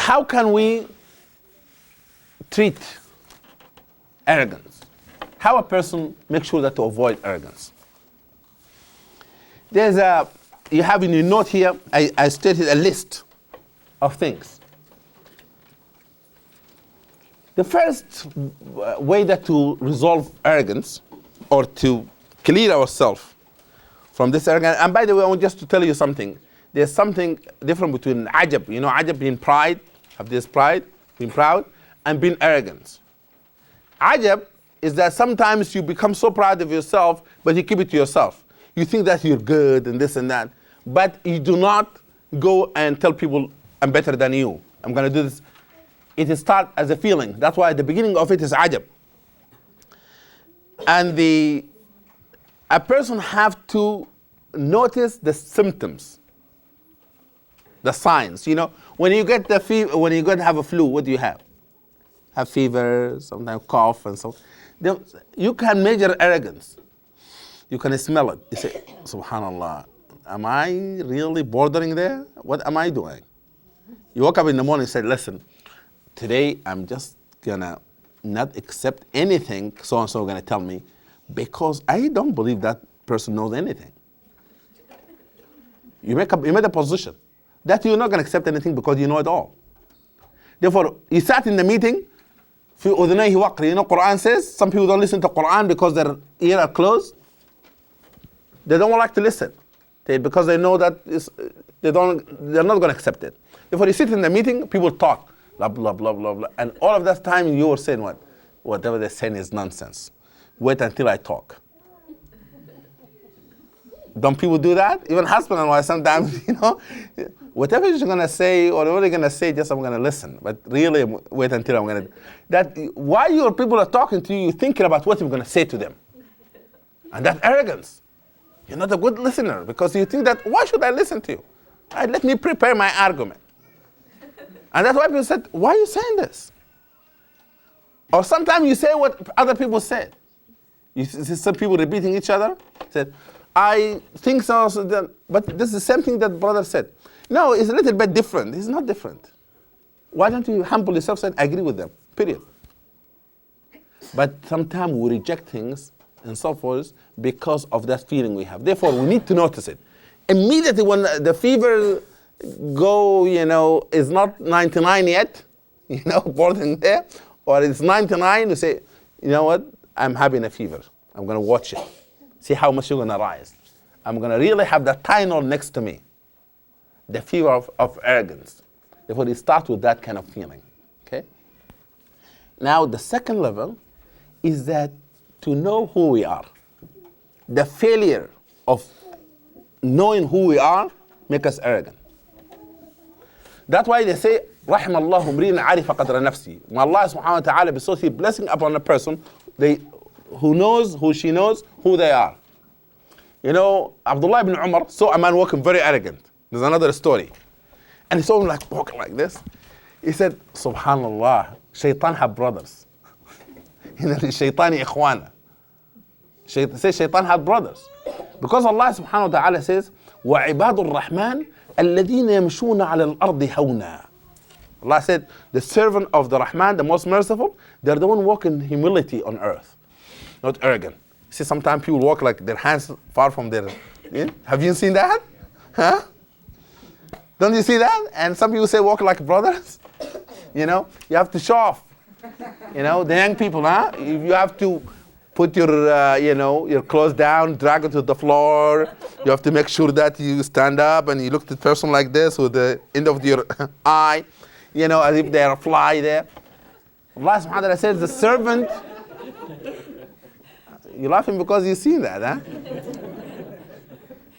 how can we treat arrogance? How a person makes sure that to avoid arrogance? You have in your note here, I stated a list of things. The first way that to resolve arrogance or to clear ourselves from this arrogance, and by the way, I want just to tell you something. There's something different between ajab, ajab being pride, have this pride, being proud, and being arrogant. Ajab is that sometimes you become so proud of yourself, but you keep it to yourself. You think that you're good and this and that, but you do not go and tell people, I'm better than you, I'm going to do this. It starts as a feeling. That's why the beginning of it is ajab. And a person have to notice the symptoms, the signs. When you get the fever, when you go to have a flu, what do you have? Have fever, sometimes cough, and so. You can measure arrogance. You can smell it. You say, Subhanallah, am I really bordering there? What am I doing? You woke up in the morning and said, listen, today I'm just gonna not accept anything so-and-so gonna tell me, because I don't believe that person knows anything. You made a position that you're not gonna accept anything because you know it all. Therefore, you sat in the meeting, Qur'an says, some people don't listen to Qur'an because their ears are closed. They don't like to listen because they know that they're not going to accept it. Therefore, you sit in the meeting, people talk, blah, blah, blah, blah, blah. And all of that time you were saying what? Whatever they're saying is nonsense. Wait until I talk. Don't people do that? Even husband and wife sometimes, whatever you're going to say or whatever you're going to say, just I'm going to listen. But really, wait until I'm going to. That while your people are talking to you, you're thinking about what you're going to say to them. And that arrogance. You're not a good listener because you think that, why should I listen to you? Let me prepare my argument. And that's why people said, why are you saying this? Or sometimes you say what other people said. You see some people repeating each other. Said, I think so, but this is the same thing that brother said. No, it's a little bit different. It's not different. Why don't you humble yourself and agree with them? Period. But sometimes we reject things and so forth because of that feeling we have. Therefore, we need to notice it. Immediately when the fever is not 99 yet, boarding there, or it's 99, you say, you know what, I'm having a fever. I'm going to watch it. See how much you're going to rise. I'm going to really have that Tylenol next to me. The fever of arrogance. Therefore, it starts with that kind of feeling. Okay? Now, the second level is that to know who we are. The failure of knowing who we are makes us arrogant. That's why they say, رحم الله امرئ عرف قدر نفسه. When Allah subhanahu wa ta'ala bestows His blessing upon a person, who she knows who they are. Abdullah ibn Umar saw a man walking very arrogant. There's another story. And he saw him walking like this. He said, Subhanallah, shaitan have brothers. Shaitani ikhwana. Say shaitan have brothers. Because Allah subhanahu wa ta'ala says, وَعِبَادُ الرَّحْمَنِ الَّذِينَ يَمْشُونَ عَلَى الْأَرْضِ هَوْنًا. Allah said, the servant of the Rahman, the most merciful, they're the one walking humility on earth, not arrogant. See, sometimes people walk like their hands far from their. Have you seen that? Huh? Don't you see that? And some people say walk like brothers. You have to show off. The young people, you have to put your clothes down, drag it to the floor. You have to make sure that you stand up and you look at the person like this with the end of your eye, as if they're a fly there. Allah subhanahu wa ta'ala says the servant. You're laughing because you see that, huh?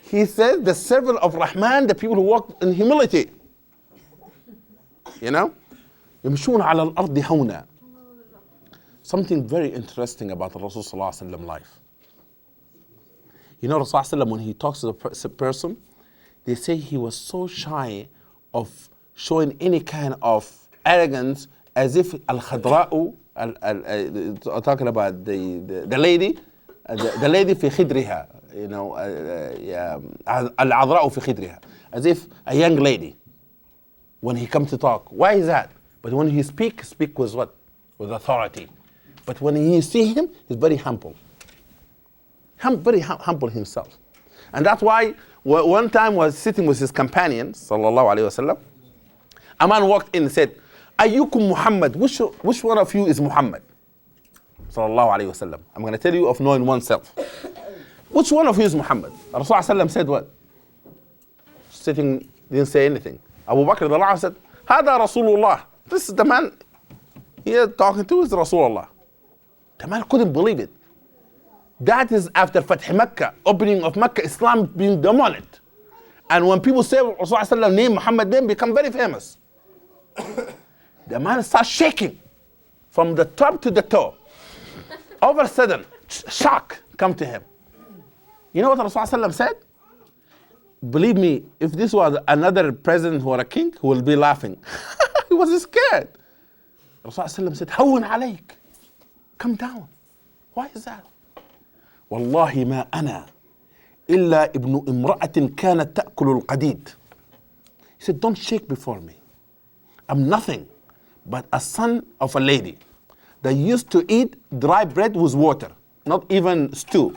He says the servant of Rahman, the people who walk in humility. يمشون على الأرض هونا. Something very interesting about the Rasul sallallahu alaihi wasallam life. Rasul sallallahu alaihi wasallam, when he talks to the person, they say he was so shy of showing any kind of arrogance, as if al-khadra'u, talking about the lady, the lady في خدرها, al-adra'u في خدرها, as if a young lady. when he comes to talk. Why is that? But when he speak with what? With authority. But when you see him, he's very humble. Very humble himself. And that's why one time was sitting with his companions, sallallahu alayhi wasallam. A man walked in and said, Ayyukum Muhammad, which one of you is Muhammad? Sallallahu alayhi wasallam. I'm going to tell you of knowing oneself. Which one of you is Muhammad? Rasulullah said what? Sitting, didn't say anything. Abu Bakr the said, Hada Rasulullah. This is the man here talking to is Rasulullah. The man couldn't believe it. That is after Fath Makkah, opening of Makkah, Islam being dominant. And when people say Rasulullah name, Muhammad name, become very famous. The man starts shaking from the top to the toe. All of a sudden, shock come to him. You know what Rasulullah said? Believe me, if this was another president or a king, he will be laughing. He was scared. Rasulullah said, Hawwin alayk. Come down. Why is that? والله ما أنا إلا ابن امرأة كانت تأكل القديد. He said, don't shake before me. I'm nothing but a son of a lady that used to eat dry bread with water, not even stew.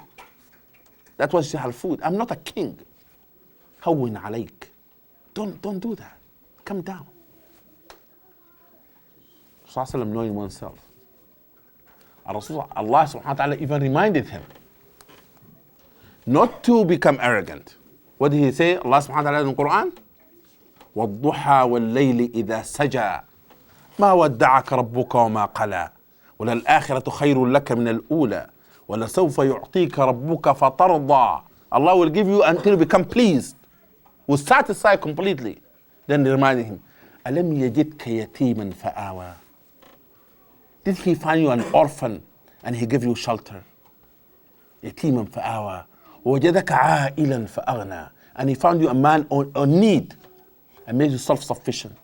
That was her food. I'm not a king. هون عليك. Don't do that. Come down. Rasulullah knowing oneself. Allah subhanahu wa ta'ala even reminded him not to become arrogant. What did he say? Allah subhanahu wa ta'ala in the Qur'an? وَالضُّحَى وَاللَّيْلِ إِذَا سَجَى مَا وَدَّعَكَ رَبُّكَ وَمَا قَلَى وَلَلْآخِرَةُ خَيْرٌ لَكَ مِنَ الْأُولَى وَلَسَوْفَ يُعْطِيكَ رَبُّكَ فَتَرْضَى. Allah will give you until you become pleased, will satisfy completely. Then reminding him, أَلَمْ يَجِدْكَ يَتِيمًا فَآوَى. Did he find you an orphan and he give you shelter? يَتِيمًا فَآوَى وَوَجَدَكَ عَائِلًا فَأَغْنَى. And he found you a man on need and made you self-sufficient.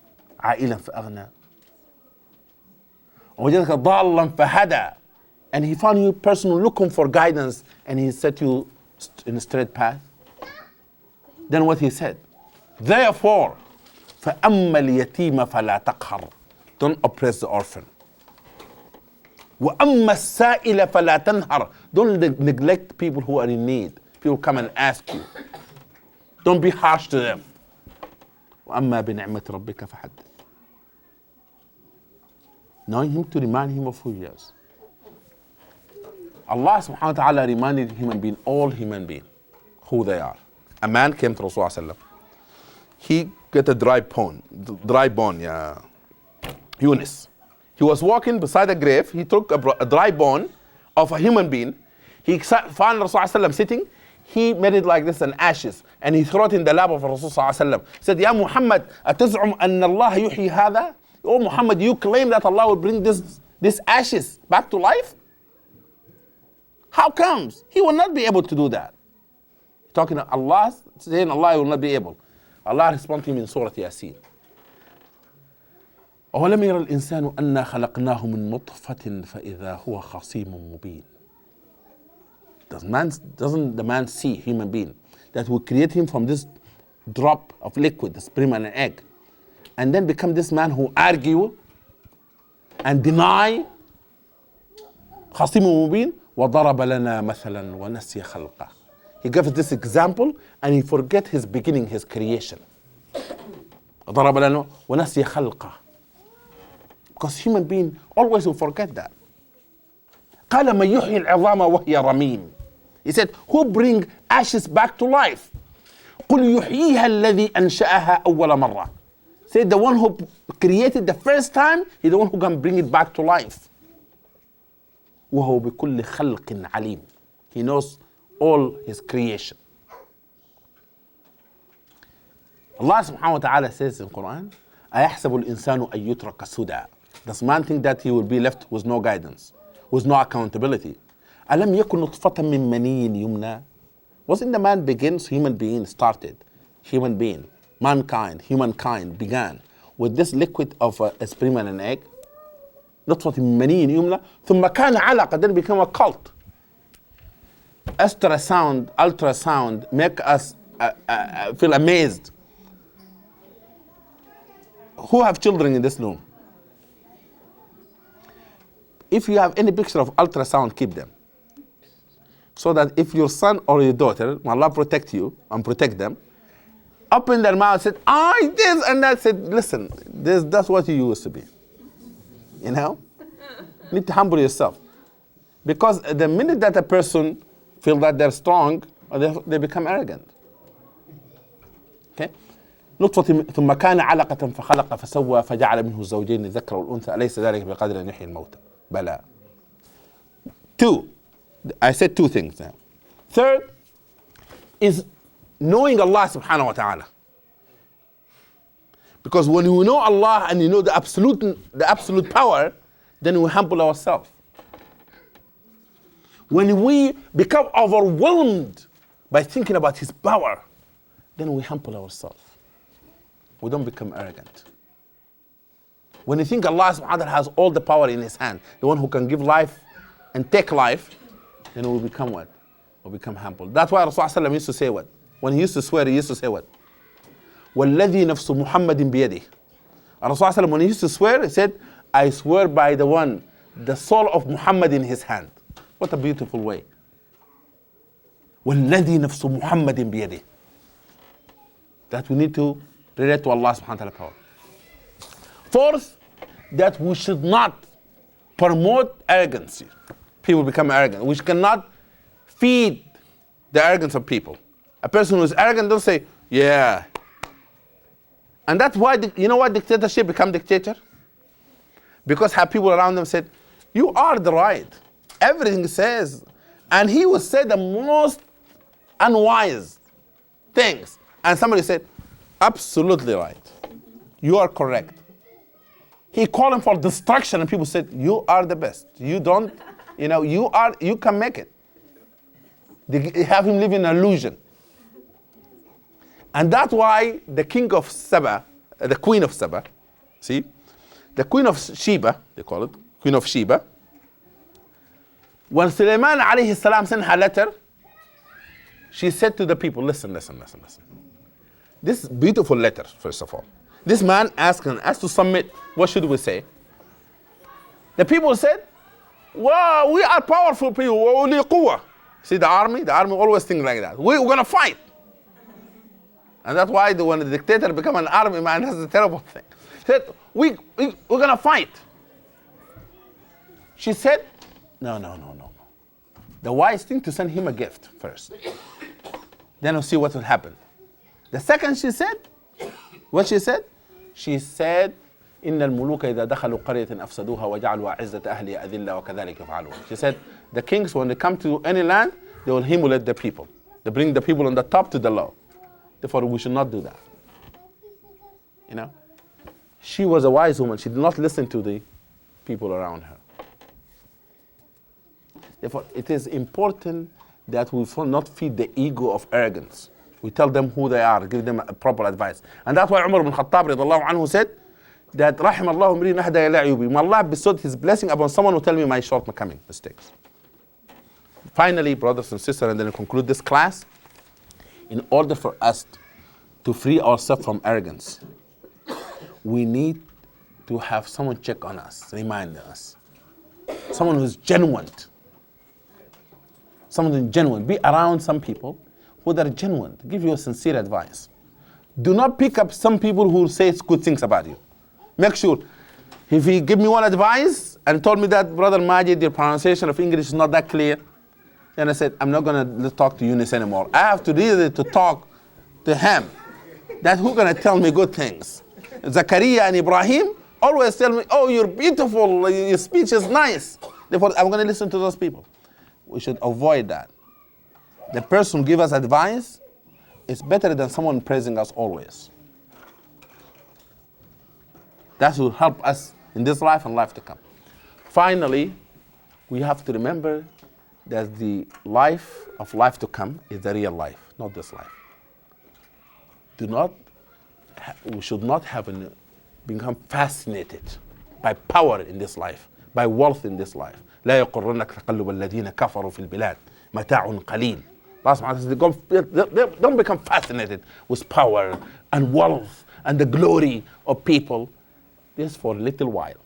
عَائِلًا فَأَغْنَى وَوَجَدَكَ ضَالًّا فَهَدَى. And he found you a person looking for guidance and he set you in a straight path. Then what he said? Therefore, فَأَمَّا الْيَتِيمَ فَلَا تَقْهَرْ. Don't oppress the orphan. وَأَمَّا السَّائِلَ فَلَا تَنْهَرْ. Don't neglect people who are in need. People come and ask you. Don't be harsh to them. وَأَمَّا بِنِعْمَةِ رَبِّكَ فَحَدِّثْ. Knowing him to remind him of who he is. Allah subhanahu wa ta'ala reminded all human beings, who they are. A man came to Rasulullah. He got a dry bone, Yunus. He was walking beside a grave. He took a dry bone of a human being. He found Rasulullah sitting. He made it like this in ashes. And he threw it in the lap of Rasulullah. He said, Ya Muhammad, ataz'um anna Allah yuhyi hadha? Oh Muhammad, you claim that Allah will bring this ashes back to life? How comes? He will not be able to do that. Talking to Allah, saying Allah will not be able. Allah responded to him in Surah Yasin. أولم يرى الإنسان أنا خلقناه من نطفة فإذا هو خصيم مبين. Doesn't the man see, human being, that will create him from this drop of liquid, the sperm and an egg, and then become this man who argue and deny خصيم مبين وضرب لنا مثلا ونسي خلقه. He gives this example and he forget his beginning, his creation. ضرب لنا ونسي خلقه. Because human being always will forget that. قال من يحيي العظام وهي رميم. He said, who bring ashes back to life? قل يحييها الذي أنشأها أول مرة. Say the one who created the first time, he's the one who can bring it back to life. وهو بكل خلق عليم. He knows all his creation. Allah subhanahu wa ta'ala says in Qur'an, أيحسب الإنسان أن يترك سدى. Does man think that he will be left with no guidance, with no accountability? ألم يكن نطفة من مني يمنى. Wasn't the man begins, human being started, human being, mankind, humankind began with this liquid of a sperm and an egg? نطفة من مني يمنى ثم كان علقة, then become a cult. Ultrasound make us feel amazed. who have children in this room? If you have any picture of ultrasound, keep them. So that if your son or your daughter, may Allah protect you and protect them, open their mouth, said, I this and that, said, listen, that's what you used to be. You know? You need to humble yourself. Because the minute that a person feels that they're strong, they become arrogant. Okay? نطفة ثم كان علقة فخلق فسوى فجعل منه الزوجين الذكر والأنثى أليس ذلك بقدر أن يحيي الموتى بلى. Two, I said two things now. Third is knowing Allah subhanahu wa ta'ala. Because when you know Allah and you know the absolute power, then we humble ourselves. When we become overwhelmed by thinking about His power, then we humble ourselves. We don't become arrogant. When you think Allah subhanahu wa ta'ala has all the power in His hand, the one who can give life and take life, then we become what? We become humble. That's why Rasulullah used to say what? When he used to swear, he used to say what? وَالَّذِي نَفْسُ مُحَمَّدٍ بِيَدِهِ. Rasulullah, when he used to swear, he said, I swear by the one, the soul of Muhammad in his hand. What a beautiful way. وَالَّذِي نَفْسُ مُحَمَّدٍ بِيَدِهِ. That we need to relate to Allah subhanahu wa ta'ala power. Fourth, that we should not promote arrogance. People become arrogant. We cannot feed the arrogance of people. A person who is arrogant don't say, yeah. And that's why, you know why dictatorship become dictator? Because have people around them said, you are the right. Everything says. And he would say the most unwise things. And somebody said, absolutely right. You are correct. He called him for destruction and people said, you are the best. You don't, you can make it. They have him live in an illusion. And that's why the king of Saba, the queen of Saba, see, the queen of Sheba, they call it, queen of Sheba, when Sulaiman alayhi salam sent her letter, she said to the people, listen. This beautiful letter, first of all. This man asked to submit, what should we say? The people said, well, we are powerful people. See the army always think like that. We're going to fight. And that's why when the dictator become an army man, that's a terrible thing. He said, we're going to fight. She said, no. The wise thing to send him a gift first. Then we'll see what will happen. The second she said, what she said? She said, إن الملوك إذا دخلوا قرية أفسدوها وجعلوا أعزة أهلها أذلة وكذلك يفعلون. She said, the kings, when they come to any land, they will humiliate the people. They bring the people on the top to the low. Therefore, we should not do that. You know? She was a wise woman. She did not listen to the people around her. Therefore, it is important that we will not feed the ego of arrogance. We tell them who they are, give them a proper advice. And that's why Umar ibn Khattab radiallahu anhu said that رحم الله امرئ أهدى إلى عيوبي. May Allah bestowed His blessing upon someone who tell me my shortcoming, mistakes. Finally, brothers and sisters, and then we conclude this class, in order for us to free ourselves from arrogance, we need to have someone check on us, remind us. Someone who's genuine. Someone who's genuine. Be around some people who are genuine, to give you a sincere advice. Do not pick up some people who say good things about you. Make sure, if he give me one advice and told me that, Brother Magid, your pronunciation of English is not that clear, then I said, I'm not going to talk to Yunus anymore. I have to really to talk to him. That who's going to tell me good things. Zakaria and Ibrahim always tell me, oh, you're beautiful, your speech is nice. Therefore, I'm going to listen to those people. We should avoid that. The person who gives us advice is better than someone praising us always. That will help us in this life and life to come. Finally, we have to remember that the life of life to come is the real life, not this life. We should not become fascinated by power in this life, by wealth in this life. لا يقرنك تقلب الذين كفروا في البلاد متاع قليل. Don't become fascinated with power and wealth and the glory of people. This for a little while.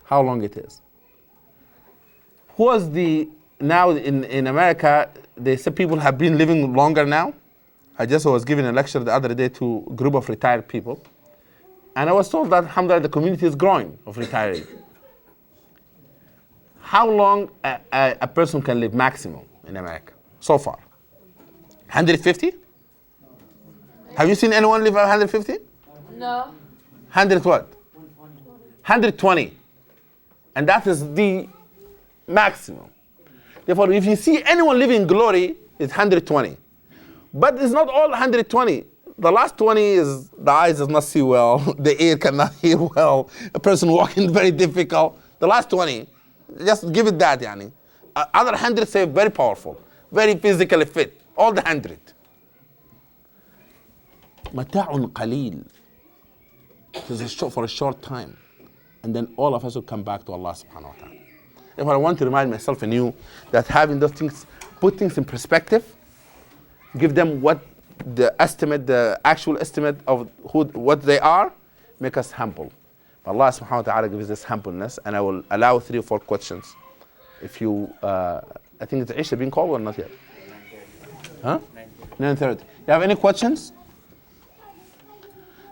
How long it is? Who was now in America, they say people have been living longer now. I just was giving a lecture the other day to a group of retired people. And I was told that, alhamdulillah, the community is growing of retirees. How long a person can live maximum in America so far? 150? Have you seen anyone live 150? No. 100 what? 120. And that is the maximum. Therefore, if you see anyone living in glory, it's 120. But it's not all 120. The last 20 is the eyes does not see well, the ear cannot hear well, a person walking very difficult. The last 20, just give it that, yani. Other 100 say very powerful, very physically fit, all the 100. متاع قليل. It is for a short time. And then all of us will come back to Allah subhanahu wa ta'ala. Therefore, I want to remind myself and you that having those things, put things in perspective, give them what the actual estimate of what they are, make us humble. Allah subhanahu wa ta'ala gives us humbleness, and I will allow 3 or 4 questions. If you, I think it's Isha being called or not yet? Huh? 9:30. You have any questions?